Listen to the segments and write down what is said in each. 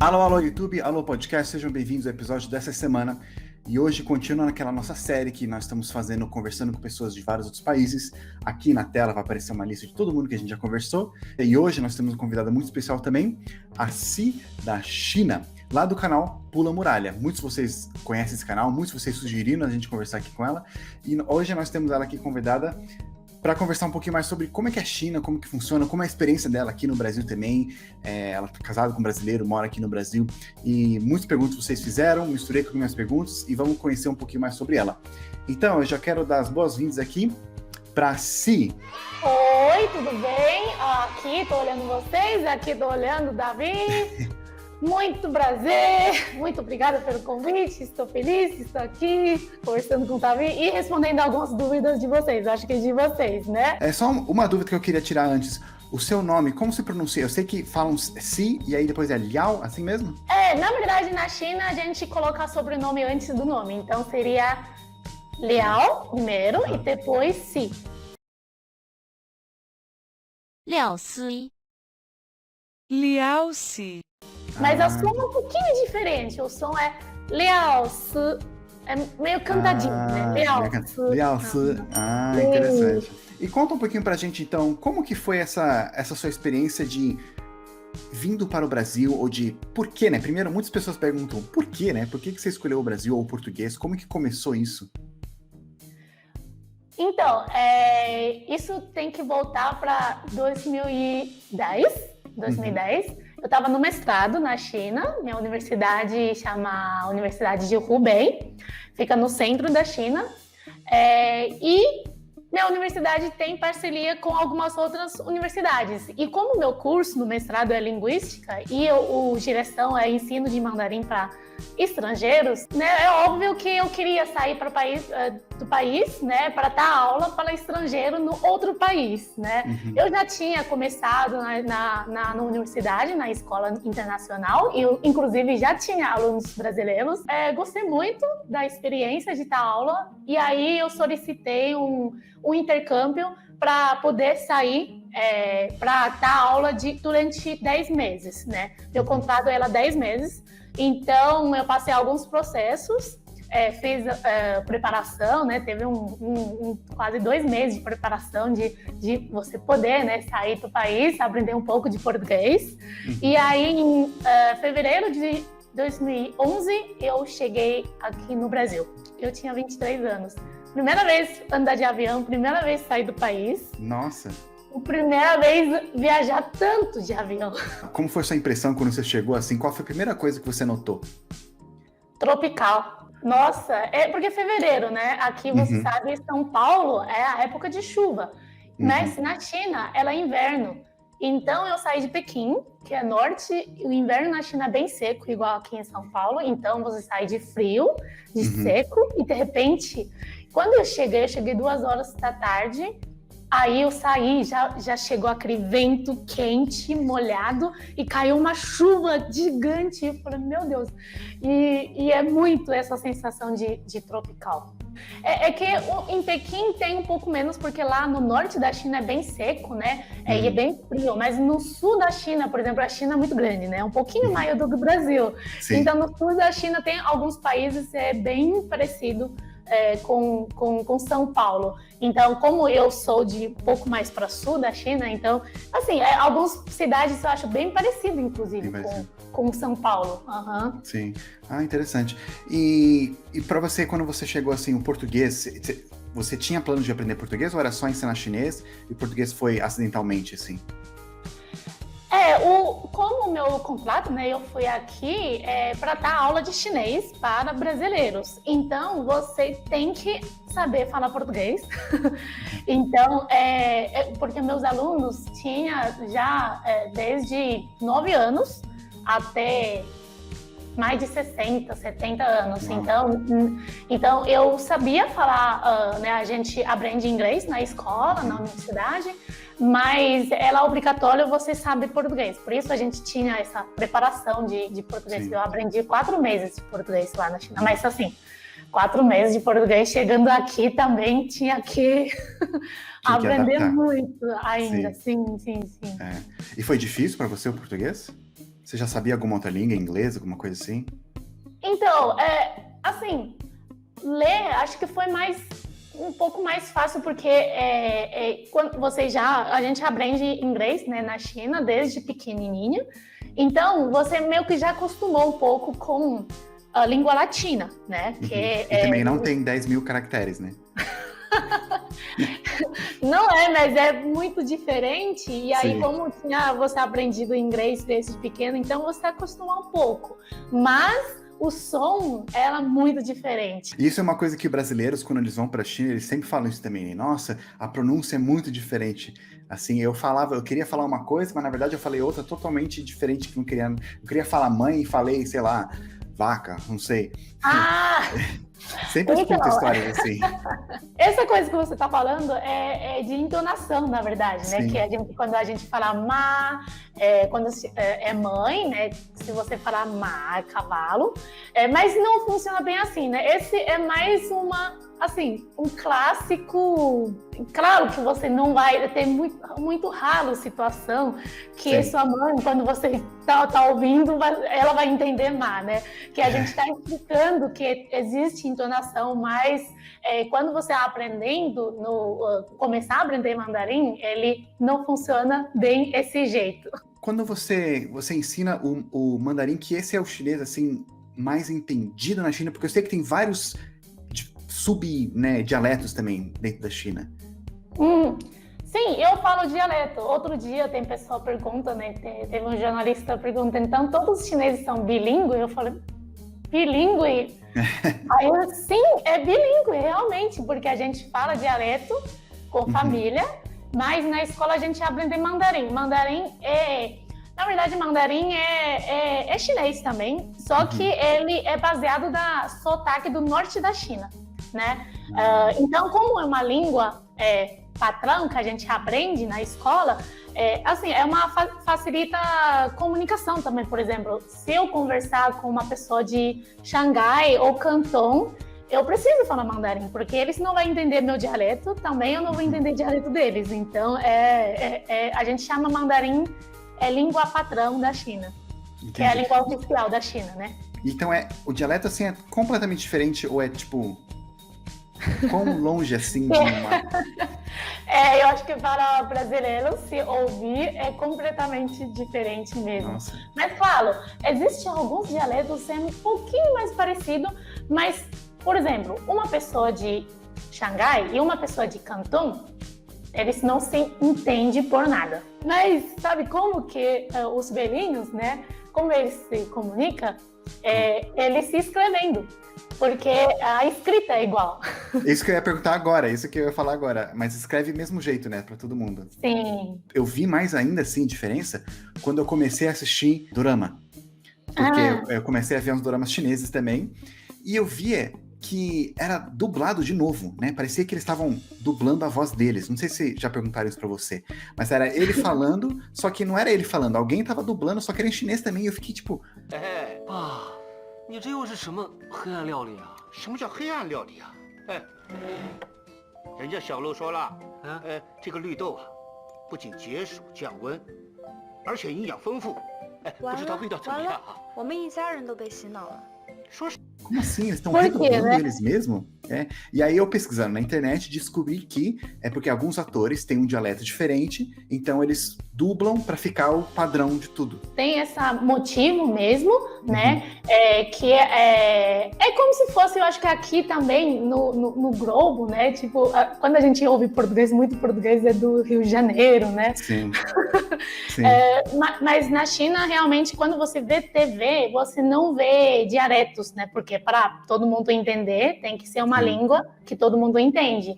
Alô, alô, YouTube, alô, podcast, sejam bem-vindos ao episódio dessa semana. E hoje continua naquela nossa série que nós estamos fazendo, conversando com pessoas de vários outros países. Aqui na tela vai aparecer uma lista de todo mundo que a gente já conversou. E hoje nós temos uma convidada muito especial também, a Si, da China, lá do canal Pula Muralha. Muitos de vocês conhecem esse canal, muitos de vocês sugeriram a gente conversar aqui com ela. E hoje nós temos ela aqui convidada para conversar um pouquinho mais sobre como é que é a China, como que funciona, como é a experiência dela aqui no Brasil também. Ela está casada com um brasileiro, mora aqui no Brasil. E muitas perguntas vocês fizeram, misturei com minhas perguntas e vamos conhecer um pouquinho mais sobre ela. Então, eu já quero dar as boas-vindas aqui para Si. Oi, tudo bem? Aqui estou olhando vocês, aqui estou olhando o Davi. Muito prazer, muito obrigada pelo convite, estou feliz, estou aqui conversando com o Davi e respondendo algumas dúvidas de vocês, acho que de vocês, né? É só uma dúvida que eu queria tirar antes. O seu nome, como se pronuncia? Eu sei que falam Si e aí depois é Liao, assim mesmo? Na verdade, na China a gente coloca sobrenome antes do nome, então seria Liao primeiro e depois Si. Liao Si. Liao Si. Mas o som é um pouquinho diferente, o som é Liao Si, é meio cantadinho, né? Liao Si. Interessante. E conta um pouquinho pra gente, então, como que foi essa sua experiência de vindo para o Brasil, ou de por quê, né? Primeiro, muitas pessoas perguntam por quê, né? Por que você escolheu o Brasil ou o português? Como que começou isso? Então, isso tem que voltar para 2010. Eu estava no mestrado na China, minha universidade chama Universidade de Hubei, fica no centro da China, e minha universidade tem parceria com algumas outras universidades. E como meu curso no mestrado é linguística e o direção é ensino de mandarim para estrangeiros, né, é óbvio que eu queria sair do país, né, para dar aula para estrangeiro no outro país, né. Eu já tinha começado na universidade, na escola internacional, e eu, inclusive, já tinha alunos brasileiros. Gostei muito da experiência de dar aula, e aí eu solicitei um intercâmbio para poder sair para dar aula durante 10 meses, né. Meu contrato era 10 meses. Então, eu passei alguns processos, fiz preparação, né? Teve quase 2 meses de preparação de você poder, né, sair do país, aprender um pouco de português. E aí, em fevereiro de 2011, eu cheguei aqui no Brasil. Eu tinha 23 anos. Primeira vez andar de avião, primeira vez sair do país. Nossa! Primeira vez viajar tanto de avião. Como foi a sua impressão quando você chegou assim? Qual foi a primeira coisa que você notou? Tropical. Nossa, porque é fevereiro, né? Aqui você sabe, São Paulo é a época de chuva. Mas na China, ela é inverno. Então eu saí de Pequim, que é norte, e o inverno na China é bem seco, igual aqui em São Paulo. Então você sai de frio, de seco, e de repente, quando eu cheguei 2 horas da tarde. Aí eu saí, já chegou aquele vento quente, molhado, e caiu uma chuva gigante. Eu falei, meu Deus. E é muito essa sensação de tropical. É que em Pequim tem um pouco menos, porque lá no norte da China é bem seco, né? E é bem frio. Mas no sul da China, por exemplo, a China é muito grande, né? Um pouquinho maior do que o Brasil. Sim. Então, no sul da China tem alguns países bem parecido com São Paulo. Então, como eu sou de um pouco mais para sul da China, então, assim, algumas cidades eu acho bem parecido, inclusive, com São Paulo. Sim. Interessante. E para você, quando você chegou assim, o português, você tinha plano de aprender português ou era só ensinar chinês e o português foi acidentalmente, assim? Como o meu contrato, né, eu fui aqui para dar aula de chinês para brasileiros. Então, você tem que saber falar português. Então, porque meus alunos tinham já desde 9 anos até mais de 60, 70 anos. Então eu sabia falar, né, a gente aprende inglês na escola, na universidade, mas ela é obrigatório você saber português. Por isso a gente tinha essa preparação de português. Sim. Eu aprendi 4 meses de português lá na China, mas assim, 4 meses de português, chegando aqui também tinha que aprender muito ainda. Sim. E foi difícil para você o português? Você já sabia alguma outra língua, inglês, alguma coisa assim? Então, assim, ler acho que foi um pouco mais fácil, porque quando a gente aprende inglês, né, na China desde pequenininha, então você meio que já acostumou um pouco com a língua latina, né? Uhum. E também não tem 10 mil caracteres, né? Não mas é muito diferente, e aí Sim. como tinha você aprendido inglês desde pequeno, então você acostuma um pouco, mas o som era muito diferente. Isso é uma coisa que brasileiros, quando eles vão para a China, eles sempre falam isso também. Nossa, a pronúncia é muito diferente. Assim, eu queria falar uma coisa, mas na verdade eu falei outra totalmente diferente, que eu queria falar mãe e falei, sei lá, vaca, não sei. Ah! Sempre escuto histórias assim. Essa coisa que você está falando é de entonação, na verdade, né? Sim. Que quando a gente fala ma, quando é mãe, né? Se você falar ma, é cavalo. Mas não funciona bem assim, né? Esse é mais um clássico. Claro que você não vai ter muito raro situação que Sim. sua mãe, quando você tá ouvindo, ela vai entender ma, né? Que a gente está explicando que existe entonação, mas quando você está aprendendo, começar a aprender mandarim, ele não funciona bem desse jeito. Quando você ensina o mandarim, que esse é o chinês assim mais entendido na China, porque eu sei que tem vários dialetos também dentro da China. Sim, eu falo dialeto. Outro dia tem pessoa que pergunta, né? Teve um jornalista perguntando, então todos os chineses são bilíngues? Eu falei, bilíngue? Aí eu, sim, é bilíngue, realmente, porque a gente fala dialeto com família, mas na escola a gente aprende mandarim. Na verdade, mandarim é chinês também, só que ele é baseado no sotaque do norte da China, né? Então, como é uma língua patrão que a gente aprende na escola, facilita a comunicação também. Por exemplo, se eu conversar com uma pessoa de Xangai ou Canton, eu preciso falar mandarim, porque eles não vão entender meu dialeto, também eu não vou entender o dialeto deles. Então, a gente chama mandarim língua patrão da China, Entendi. que é a língua oficial da China, né? Então o dialeto assim é completamente diferente, ou é tipo, quão longe assim de uma... Eu acho que para brasileiros, se ouvir, é completamente diferente mesmo. Nossa. Mas, claro, existem alguns dialetos sendo um pouquinho mais parecidos, mas, por exemplo, uma pessoa de Xangai e uma pessoa de Canton, eles não se entendem por nada. Mas sabe como que os velhinhos, né, como eles se comunicam? Eles se escrevendo, porque a escrita é igual. Isso que eu ia perguntar agora, isso que eu ia falar agora, mas escreve do mesmo jeito, né, pra todo mundo. Sim. Eu vi mais ainda, assim, diferença quando eu comecei a assistir dorama. Porque eu comecei a ver uns doramas chineses também, e eu via que era dublado de novo, né? Parecia que eles estavam dublando a voz deles. Não sei se já perguntaram isso pra você, mas era ele falando, só que não era ele falando. Alguém tava dublando, só que era em chinês também. E eu fiquei tipo... 你这又是什么黑暗料理啊？什么叫黑暗料理啊？人家小鹿说了，这个绿豆啊，不仅解暑降温，而且营养丰富。不知道味道怎么样啊？我们一家人都被洗脑了。 Como assim? Eles estão Por quê, redublando né? eles mesmo? E aí eu pesquisando na internet descobri que é porque alguns atores têm um dialeto diferente, então eles dublam para ficar o padrão de tudo. Tem esse motivo mesmo, né? Que é como se fosse, eu acho que aqui também no Globo, né? Tipo, quando a gente ouve português, muito português é do Rio de Janeiro, né? Sim. Sim. Mas na China, realmente, quando você vê TV, você não vê dialetos, né? Porque para todo mundo entender, tem que ser uma língua que todo mundo entende.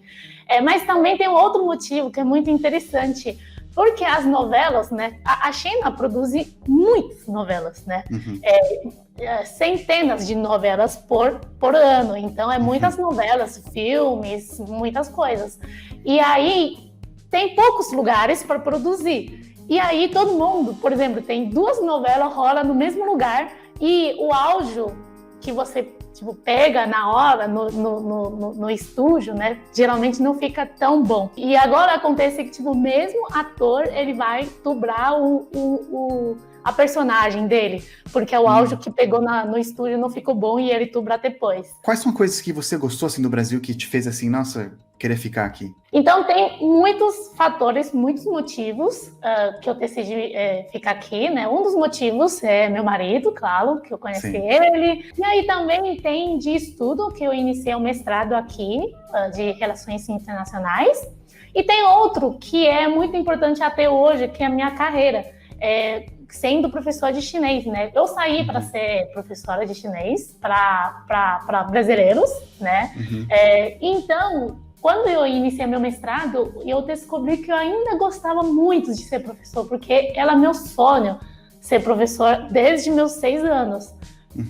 Mas também tem um outro motivo que é muito interessante, porque as novelas, né? A China produz muitas novelas, né? Centenas de novelas por ano. Então, muitas novelas, filmes, muitas coisas. E aí, tem poucos lugares para produzir. E aí, todo mundo, por exemplo, tem 2 novelas rola no mesmo lugar e o áudio que você pega na hora no estúdio, né? Geralmente não fica tão bom. E agora acontece que, mesmo ator, ele vai dublar a personagem dele, porque o áudio que pegou no estúdio não ficou bom e ele tubra depois. Quais são coisas que você gostou assim do Brasil que te fez assim, nossa, querer ficar aqui? Então tem muitos fatores, muitos motivos que eu decidi ficar aqui, né? Um dos motivos é meu marido, claro, que eu conheci ele. E aí também tem de estudo, que eu iniciei um mestrado aqui de Relações Internacionais. E tem outro que é muito importante até hoje, que é a minha carreira, sendo professora de chinês, né? Eu saí para ser professora de chinês para brasileiros, né? Então, quando eu iniciei meu mestrado, eu descobri que eu ainda gostava muito de ser professor, porque era meu sonho ser professor desde meus 6 anos.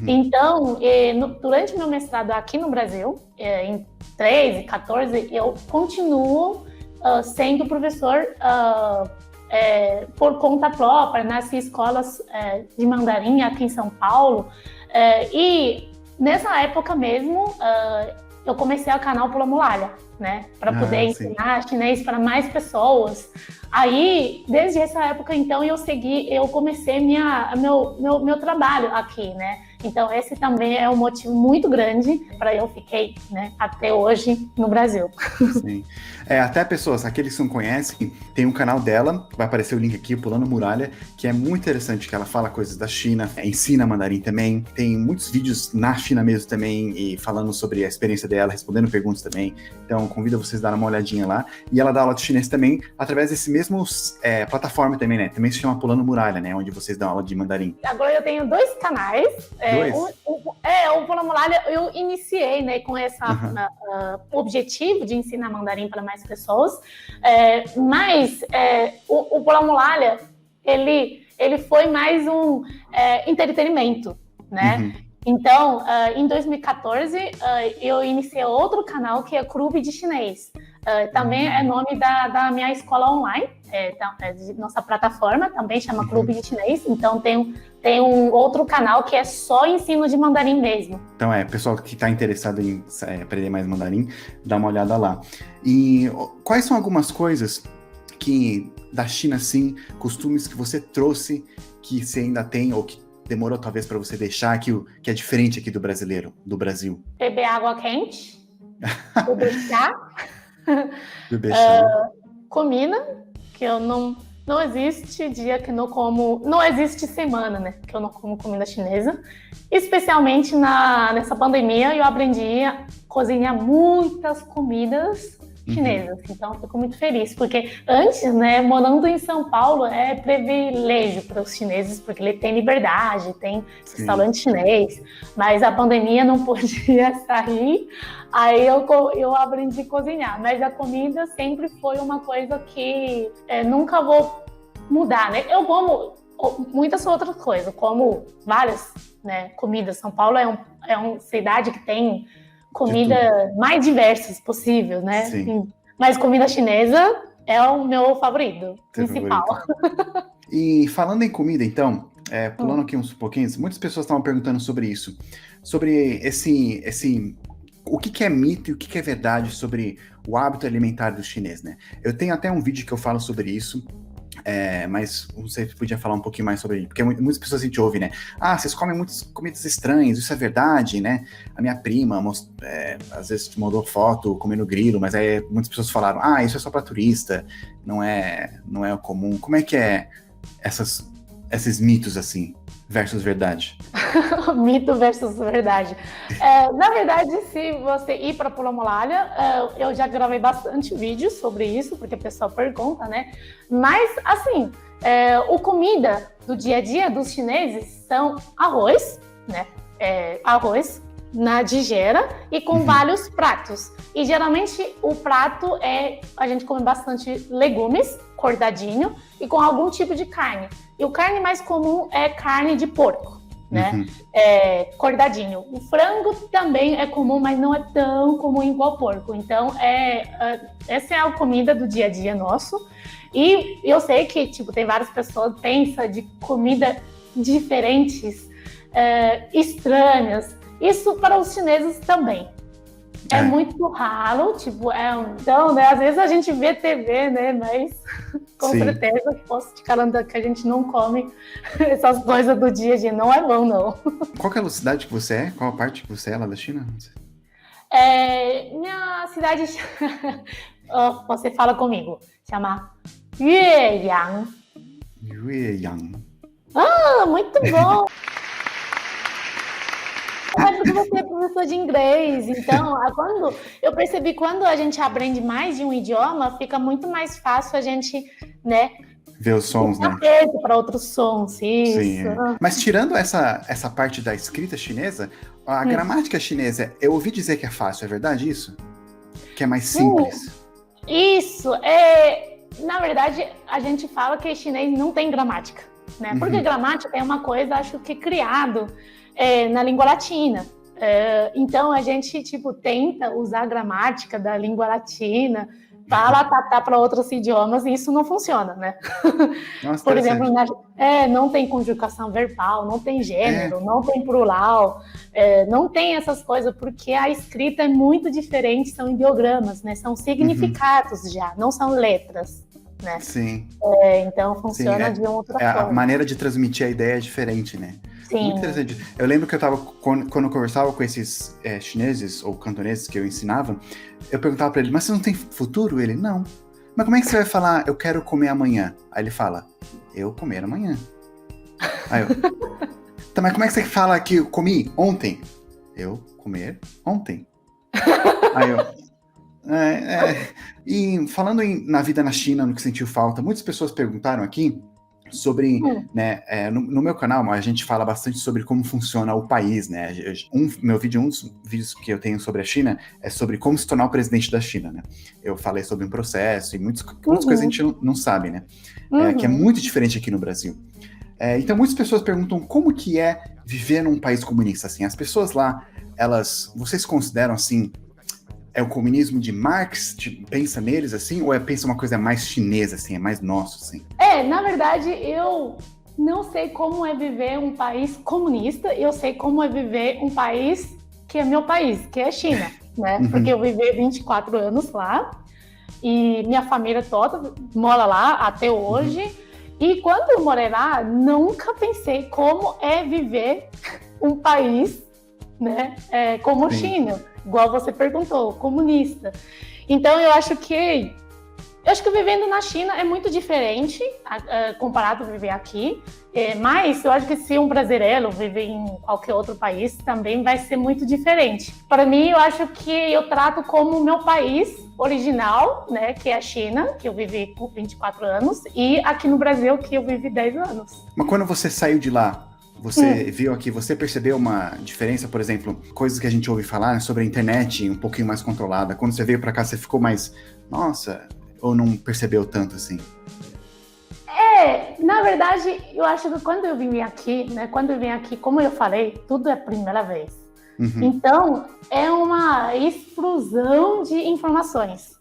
Então, durante meu mestrado aqui no Brasil, em 13, 14, eu continuo sendo professor por conta própria nas escolas de mandarim aqui em São Paulo. E nessa época mesmo, eu comecei o canal Pula Muralha, né? Para poder ensinar chinês para mais pessoas. Aí, desde essa época, então, eu comecei meu trabalho aqui, né? Então, esse também é um motivo muito grande para eu fiquei, né, até hoje no Brasil. Sim. Até pessoas, aqueles que não conhecem, tem um canal dela, vai aparecer o link aqui, Pulando Muralha, que é muito interessante, que ela fala coisas da China, ensina mandarim também, tem muitos vídeos na China mesmo também, e falando sobre a experiência dela, respondendo perguntas também. Então, convido vocês a dar uma olhadinha lá. E ela dá aula de chinês também, através desse mesmo plataforma também, né? Também se chama Pulando Muralha, né? Onde vocês dão aula de mandarim. Agora eu tenho 2 canais. O Pula Muralha eu iniciei, né, com esse objetivo de ensinar mandarim para mais pessoas, mas o Pula Muralha, ele foi mais um entretenimento, né? Então, em 2014, eu iniciei outro canal que é Clube de Chinês. Também é nome da minha escola online, de nossa plataforma, também chama Clube de Chinês. Então, tem um outro canal que é só ensino de mandarim mesmo. Então, pessoal que está interessado em aprender mais mandarim, dá uma olhada lá. E quais são algumas coisas que da China, assim, costumes que você trouxe, que você ainda tem, ou que demorou talvez para você deixar, que é diferente aqui do Brasil? Beber água quente, beber chá. Beber chá. Comida, que eu não existe dia que não como, não existe semana, né, que eu não como comida chinesa. Especialmente nessa pandemia, eu aprendi a cozinhar muitas comidas chinesas. Então, eu fico muito feliz, porque antes, né, morando em São Paulo, é privilégio para os chineses, porque ele tem liberdade, tem restaurante chinês, mas a pandemia não podia sair, aí eu aprendi a cozinhar, mas a comida sempre foi uma coisa que nunca vou mudar, né? Eu como muitas outras coisas, como várias, né, comidas. São Paulo é uma cidade que tem comida mais diversas possível, né? Sim. Mas comida chinesa é o meu favorito, principal. E falando em comida, então, pulando aqui uns pouquinhos, muitas pessoas estavam perguntando sobre isso, sobre o que é mito e o que é verdade sobre o hábito alimentar do chinês, né? Eu tenho até um vídeo que eu falo sobre isso, mas não sei se podia falar um pouquinho mais sobre isso, porque muitas pessoas a gente ouve, né? Vocês comem muitas comidas estranhas, isso é verdade, né? A minha prima, às vezes te mandou foto comendo grilo, mas aí muitas pessoas falaram, isso é só para turista, não é comum. Como é que é esses mitos, assim, versus verdade? Mito versus verdade. Na verdade, se você ir para Pula Muralha, eu já gravei bastante vídeos sobre isso, porque o pessoal pergunta, né? Mas, assim, a comida do dia a dia dos chineses são arroz, né? Arroz na digera e com vários pratos. E geralmente o prato a gente come bastante legumes, cortadinho, e com algum tipo de carne. E o carne mais comum é carne de porco, né? Cortadinho. O frango também é comum, mas não é tão comum igual porco. Então, essa é a comida do dia a dia nosso. E eu sei que, tem várias pessoas que pensam de comida diferentes, estranhas. Isso para os chineses também. É muito raro, tipo, então, né, às vezes a gente vê TV, né, mas com Sim. certeza posso te garantir que a gente não come essas coisas do dia a dia, não é bom, não. Qual que é a cidade que você é? Qual a parte que você é lá da China? Não sei. Minha cidade, você fala comigo, chama Yueyang. Yueyang. Muito bom! É porque você é professor de inglês, então eu percebi quando a gente aprende mais de um idioma, fica muito mais fácil a gente, né, Ver os sons, né? para outros sons, isso. Sim. Mas tirando essa parte da escrita chinesa, a gramática chinesa, eu ouvi dizer que é fácil, é verdade isso? Que é mais simples. Isso, na verdade, a gente fala que chinês não tem gramática, né? Porque gramática é uma coisa, acho que criado na língua latina. Então, a gente, tipo, tenta usar a gramática da língua latina para adaptar para outros idiomas e isso não funciona, né? Nossa, por exemplo, não tem conjugação verbal, não tem gênero, não tem plural, não tem essas coisas, porque a escrita é muito diferente, são ideogramas, né? São significados já, não são letras, né? Sim. Então funciona de outra forma. A maneira de transmitir a ideia é diferente, né? Sim. Muito interessante. Eu lembro que eu tava, quando eu conversava com esses chineses ou cantoneses que eu ensinava, eu perguntava pra ele, mas você não tem futuro? Ele, não. Mas como é que você vai falar, eu quero comer amanhã? Aí ele fala, eu comer amanhã. Aí eu, tá, mas como é que você fala que eu comi ontem? Eu comer ontem. Aí eu, E falando na vida na China, no que sentiu falta, muitas pessoas perguntaram aqui sobre, né, no meu canal a gente fala bastante sobre como funciona o país, né, um dos vídeos que eu tenho sobre a China é sobre como se tornar o presidente da China, né, eu falei sobre um processo e muitas coisas a gente não sabe, né, que é muito diferente aqui no Brasil. Então muitas pessoas perguntam como que é viver num país comunista, assim, as pessoas lá, vocês consideram assim, é o comunismo de Marx, pensa neles assim, ou pensa uma coisa mais chinesa, assim, é mais nosso, assim? Na verdade, eu não sei como é viver um país comunista, eu sei como é viver um país que é meu país, que é a China, né? Porque eu vivi 24 anos lá, e minha família toda mora lá até hoje, e quando eu morei lá, nunca pensei como é viver um país, né, como China. Igual você perguntou, comunista. Então, eu acho que vivendo na China é muito diferente comparado a viver aqui. Mas eu acho que se um brasileiro viver em qualquer outro país, também vai ser muito diferente. Para mim, eu acho que eu trato como o meu país original, né, que é a China, que eu vivi por 24 anos, e aqui no Brasil, que eu vivi 10 anos. Mas quando você saiu de lá, você viu aqui, você percebeu uma diferença, por exemplo, coisas que a gente ouve falar, né, sobre a internet um pouquinho mais controlada. Quando você veio pra cá, você ficou mais, nossa, ou não percebeu tanto assim? Na verdade, eu acho que quando eu vim aqui, né, como eu falei, tudo é a primeira vez. Então, é uma explosão de informações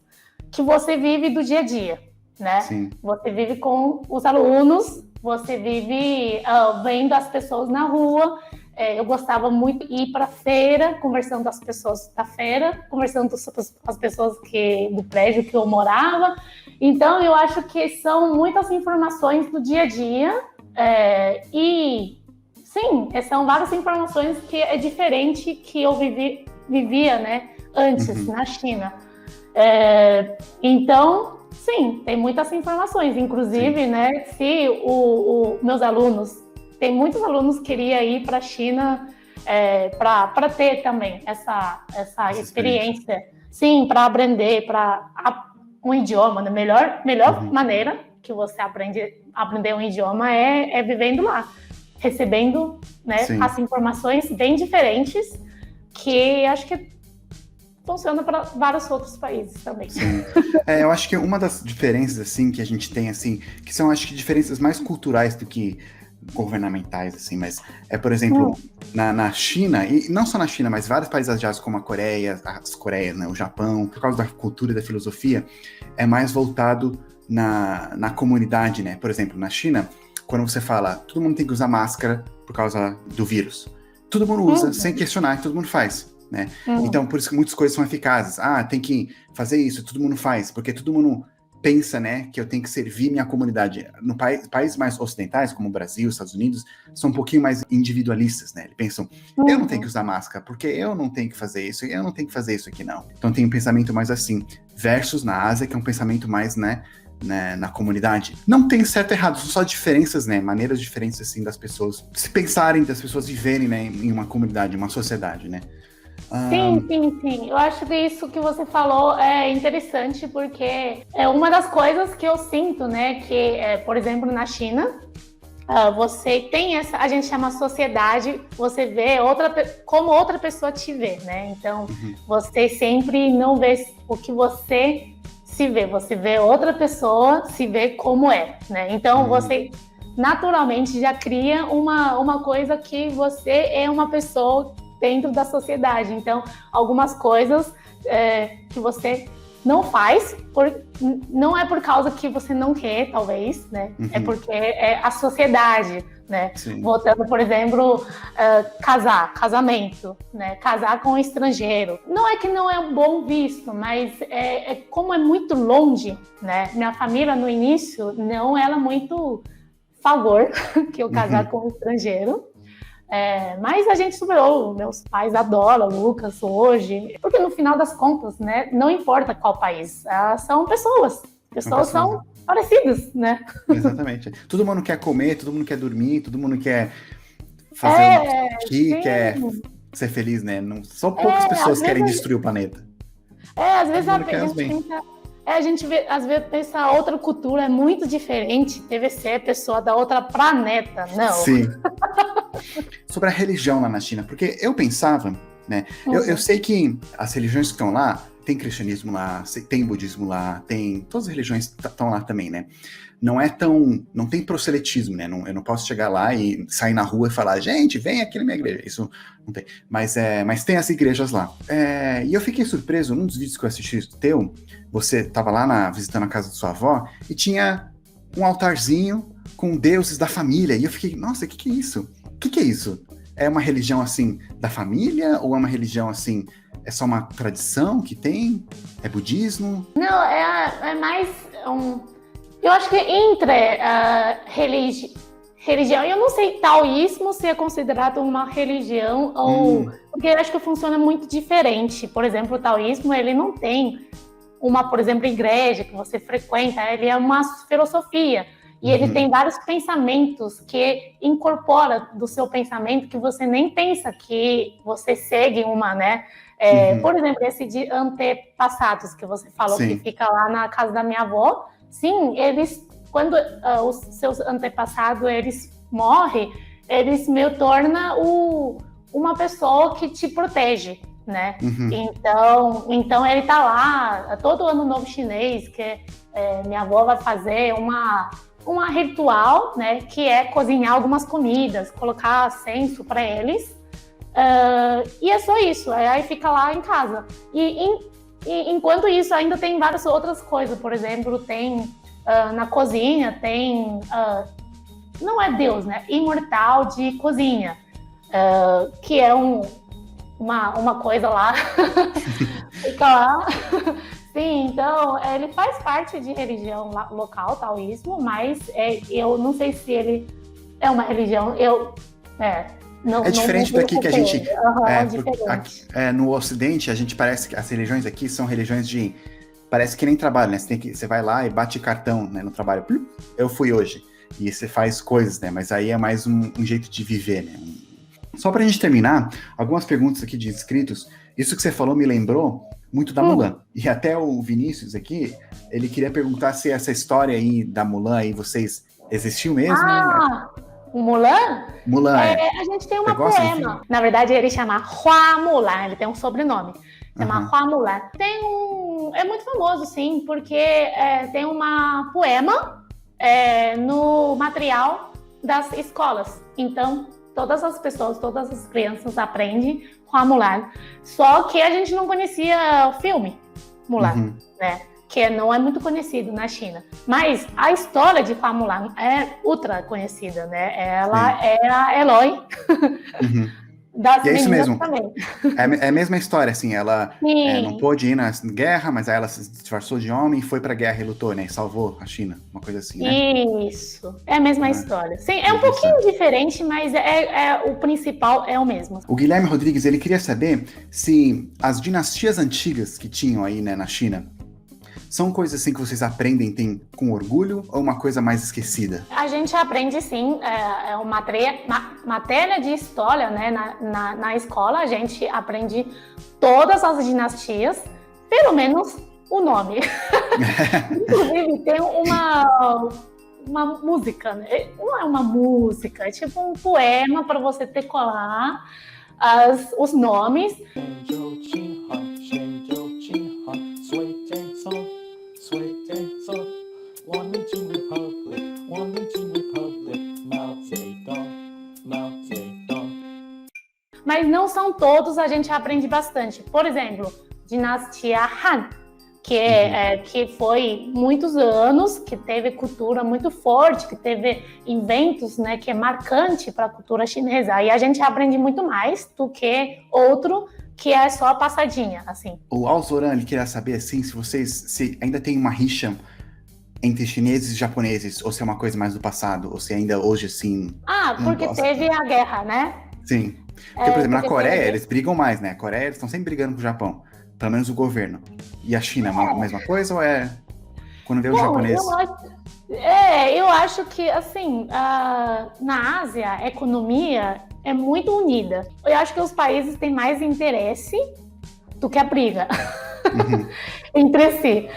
que você vive do dia a dia, né? Sim. Você vive com os alunos, você vive vendo as pessoas na rua. Eu gostava muito de ir para a feira, conversando com as pessoas da feira, conversando com as pessoas do prédio que eu morava. Então, eu acho que são muitas informações do dia a dia. E, sim, são várias informações que é diferente que eu vivia, né, antes, na China. Então, sim, tem muitas informações. Inclusive, né, se meus alunos, tem muitos alunos que queriam ir para a China para ter também essa experiência. Sim, para aprender um idioma. A melhor maneira que você aprender um idioma é vivendo lá, recebendo, né, as informações bem diferentes, que acho que funciona para vários outros países também. Sim. Eu acho que uma das diferenças, assim, que a gente tem, assim, que são, acho que, diferenças mais culturais do que governamentais, assim, mas por exemplo, na China, e não só na China, mas vários países asiáticos como as Coreias, né, o Japão, por causa da cultura e da filosofia, é mais voltado na comunidade, né? Por exemplo, na China, quando você fala, todo mundo tem que usar máscara por causa do vírus. Todo mundo usa, sem questionar, todo mundo faz. né? Então, por isso que muitas coisas são eficazes. Tem que fazer isso, todo mundo faz, porque todo mundo pensa, né, que eu tenho que servir minha comunidade. No países mais ocidentais, como o Brasil, Estados Unidos, são um pouquinho mais individualistas, né? Eles pensam, eu não tenho que usar máscara, porque eu não tenho que fazer isso, eu não tenho que fazer isso aqui, não. Então tem um pensamento mais assim, versus na Ásia, que é um pensamento mais, né, na comunidade. Não tem certo e errado, são só diferenças, né, maneiras diferentes, assim, das pessoas se pensarem, das pessoas viverem, né, em uma comunidade, uma sociedade, né. Sim. Eu acho que isso que você falou é interessante, porque é uma das coisas que eu sinto, né, que, por exemplo, na China, você tem essa, a gente chama sociedade, você vê como outra pessoa te vê, né? Então, você sempre não vê o que você se vê, você vê outra pessoa se vê como é, né? Então, você naturalmente já cria uma coisa que você é uma pessoa dentro da sociedade. Então, algumas coisas que você não faz, não é por causa que você não quer, talvez, né? É porque é a sociedade, né? Sim. Voltando, por exemplo, casamento, né? Casar com um estrangeiro. Não é que não é um bom visto, mas como é muito longe, né? Minha família, no início, não era muito favor que eu casar com um estrangeiro. Mas a gente superou, meus pais adoram o Lucas hoje, porque no final das contas, né, não importa qual país, são pessoas são parecidas, né? Exatamente. Todo mundo quer comer, todo mundo quer dormir, todo mundo quer fazer quer ser feliz, né? Não, só poucas pessoas querem destruir o planeta. Às vezes a gente vê, às vezes pensa outra cultura é muito diferente, deve ser pessoa da outra planeta, não? Sim. Sobre a religião lá na China, porque eu pensava, né? Eu sei que as religiões que estão lá, tem cristianismo lá, tem budismo lá, tem todas as religiões estão lá também, né? Não tem proselitismo, né? Eu não posso chegar lá e sair na rua e falar, gente, vem aqui na minha igreja. Isso não tem. Mas tem as igrejas lá. E eu fiquei surpreso, num dos vídeos que eu assisti teu, você estava lá visitando a casa da sua avó e tinha um altarzinho com deuses da família. E eu fiquei, nossa, o que é isso? O que é isso? É uma religião, assim, da família? Ou é uma religião, assim, é só uma tradição que tem? É budismo? Não, é mais eu acho que entre religião, eu não sei taoísmo se é considerado uma religião ou... Porque eu acho que funciona muito diferente. Por exemplo, o taoísmo, ele não tem por exemplo, igreja que você frequenta, ele é uma filosofia. E ele tem vários pensamentos que incorpora do seu pensamento que você nem pensa que você segue né? Por exemplo, esse de antepassados que você falou, que fica lá na casa da minha avó. Sim, eles, quando os seus antepassados, eles morrem, eles meio tornam uma pessoa que te protege, né? Então ele tá lá, todo ano novo chinês, que minha avó vai fazer uma ritual, né, que é cozinhar algumas comidas, colocar censo para eles, e é só isso, aí fica lá em casa. E enquanto isso, ainda tem várias outras coisas, por exemplo, tem na cozinha, tem, não é Deus, né, imortal de cozinha, que é uma coisa lá, fica lá. Sim, então, ele faz parte de religião local, taoísmo, mas eu não sei se ele é uma religião, é diferente daqui que a gente... diferente. No Ocidente, a gente parece que as religiões aqui são religiões de... Parece que nem trabalho, né? Você vai lá e bate cartão, né, no trabalho. Eu fui hoje. E você faz coisas, né? Mas aí é mais um jeito de viver, né? Só pra gente terminar, algumas perguntas aqui de inscritos. Isso que você falou me lembrou muito da Mulan. E até o Vinícius aqui, ele queria perguntar se essa história aí da Mulan aí, vocês existiu mesmo? O Mulan? Mulan, a gente tem uma poema. Na verdade, ele chama Hua Mulan, ele tem um sobrenome. Chama Hua Mulan. É muito famoso, sim, porque tem uma poema no material das escolas. Então, todas as pessoas, todas as crianças aprendem Hua Mulan. Só que a gente não conhecia o filme Mulan, né? Que não é muito conhecido na China. Mas a história de Hua Mulan é ultra conhecida, né? Ela é a herói Das E é isso meninas mesmo. também. É a mesma história, assim, ela não Sim, pôde ir na guerra, mas aí ela se disfarçou de homem e foi pra guerra e lutou, né? E salvou a China, uma coisa assim, né? isso. É a mesma Ah, história. Sim, é um isso. pouquinho diferente, mas o principal é o mesmo. O Guilherme Rodrigues, ele queria saber se as dinastias antigas que tinham aí, né, na China, são coisas assim que vocês aprendem tem com orgulho ou uma coisa mais esquecida? A gente aprende, sim, é uma matéria de história, né? Na escola, a gente aprende todas as dinastias, pelo menos o nome. Inclusive, tem uma música, né? Não é uma música, é tipo um poema para você decorar os nomes. Mas não são todos, a gente aprende bastante. Por exemplo, dinastia Han, que foi muitos anos, que teve cultura muito forte, que teve inventos, né, que é marcante para a cultura chinesa. Aí a gente aprende muito mais do que outro que é só a passadinha, assim. O Alzoran, ele queria saber, assim, se ainda tem uma rixa entre chineses e japoneses, ou se é uma coisa mais do passado, ou se ainda hoje, assim... Porque teve a guerra, né? Sim. Porque, por exemplo, na Coreia, teve... eles brigam mais, né? A Coreia, eles estão sempre brigando com o Japão. Pelo menos o governo. E a China, a mesma coisa ou é quando vê o japonês? Eu acho que, assim, na Ásia, a economia é muito unida. Eu acho que os países têm mais interesse do que a briga entre si.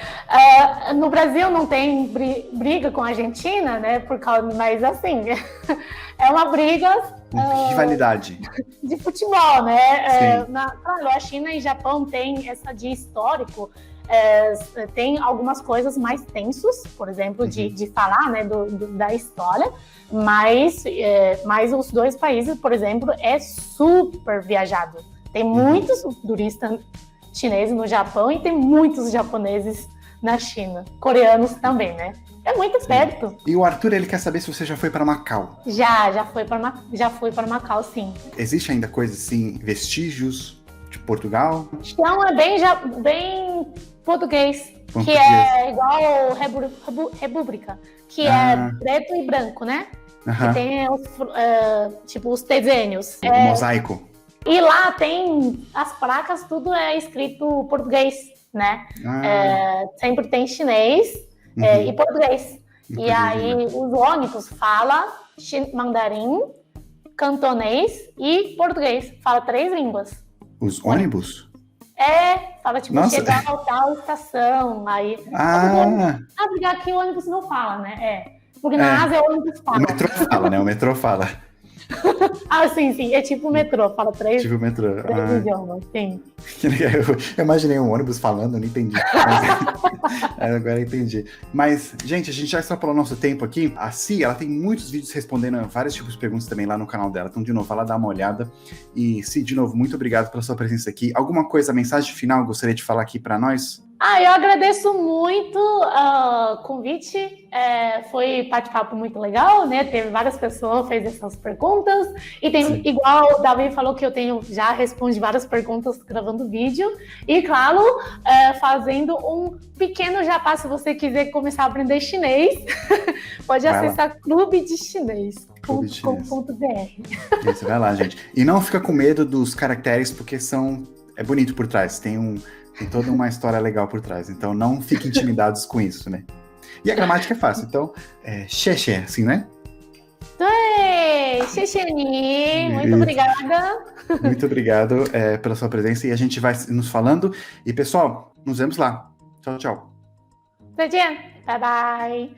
No Brasil não tem briga com a Argentina, né? Mas, assim, é uma briga... rivalidade. De futebol, né? Sim. Claro, a China e o Japão têm essa de histórico, tem algumas coisas mais tensos, por exemplo, de falar, né, da história, mas os dois países, por exemplo, é super viajado. Tem muitos turistas chineses no Japão e tem muitos japoneses na China. Coreanos também, né? É muito perto. E o Arthur, ele quer saber se você já foi para Macau. Já fui para Macau, sim. Existe ainda coisa assim, vestígios de Portugal? Então é bem português, que é igual República, que é preto e branco, né? Que tem os desenhos. O mosaico. E lá tem as placas, tudo é escrito português, né? Sempre tem chinês e português. E aí os ônibus falam mandarim, cantonês e português. Fala 3 línguas. Os ônibus? Fala tipo, Nossa. chegar a tal estação, aí... Porque aqui o ônibus não fala, né? Porque na Ásia o ônibus fala. O metrô fala, né? O metrô fala. Sim, é tipo o metrô, fala 3 Tipo o metrô. idiomas, sim. Eu imaginei um ônibus falando, eu não entendi. Agora eu entendi. Mas, gente, a gente já extrapolou nosso tempo aqui. A Si, ela tem muitos vídeos respondendo a vários tipos de perguntas também lá no canal dela. Então, de novo, vai lá dar uma olhada. E, Si, de novo, muito obrigado pela sua presença aqui. Alguma coisa, mensagem final, gostaria de falar aqui para nós? Eu agradeço muito o convite, foi bate-papo muito legal, né? Teve várias pessoas que fez essas perguntas, e tem, igual o Davi falou que já respondi várias perguntas gravando vídeo, e claro, fazendo um pequeno jabá, se você quiser começar a aprender chinês, pode acessar clubedechinês.com.br. Isso, vai lá, gente. E não fica com medo dos caracteres, porque é bonito por trás, tem toda uma história legal por trás, então não fiquem intimidados com isso, né? E a gramática é fácil, então, xexé, assim, né? Xexeni, muito obrigada. Muito obrigado pela sua presença e a gente vai nos falando. E, pessoal, nos vemos lá. Tchau, tchau. 再见，拜拜。